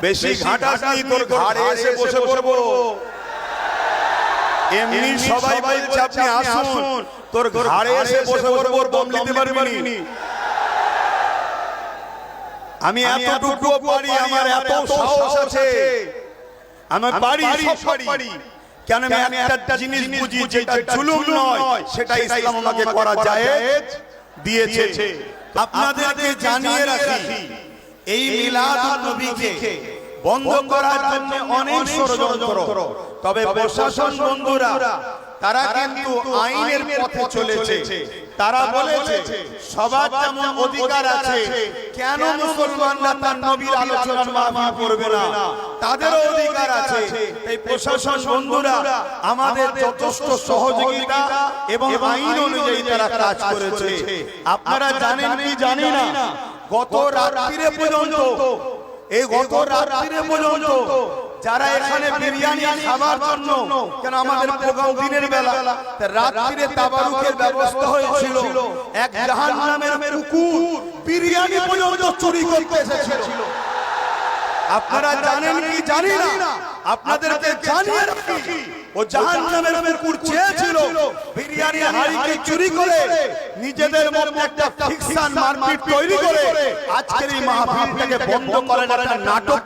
বেশি ঘাটাঘাটি তোর ঘাড়ে এসে বসে পড়বো। এমনি সবাই বলছে আপনি আসুন, তোর ঘাড়ে এসে বসে পড়বো, দম নিতে পারবি। আমি এতটুকু পারি, আমার এত সাহস আছে, আমি পারি, সব পারি। কেন আমি একটা জিনিস বুঝি, যেটা জুলুম নয় সেটা ইসলাম আমাকে করা জায়েজ দিয়েছে। আপনাদেরকে জানিয়ে রাখি, এই মিলাদুন নবীকে বন্ধ করার জন্য অনেক ষড়যন্ত্র, তবে প্রশাসন বন্ধুরা তারা কিন্তু আইনের পথে চলেছে। তারা বলেছে সবার যেমন অধিকার আছে, কেন মুসলমানরা তার নবীর আলোচনার মাহফিল করবে না, তাদেরও অধিকার আছে। এই প্রশাসন বন্ধুরা আমাদের যথেষ্ট সহযোগিতা এবং আইন অনুযায়ী তারা কাজ করেছে। আপনারা জানেন কি জানি না, গত রাত্রিরে পর্যন্ত যারা এখানে বিরিয়ানি খাবার জন্য, কেন আমাদের প্রোগ্রাম দিনের বেলা, রাত্রিরে তাবারুকের ব্যবস্থা হয়েছিল, এক জাহান্নামের কুকুর বিরিয়ানি পর্যন্ত চুরি করতে এসেছিল। আপনারা জানেন কি জানি না, আপনাদেরকে জানিয়ে রাখি, ও জাহান্নামের কুকুর চেয়েছিল বিরিয়ানির হাড়িকে চুরি করে নিজেদের মধ্যে একটা ফিকশন মারপিট তৈরি করে আজকের এই মাহফিলটাকে বন্ধ করার একটা নাটক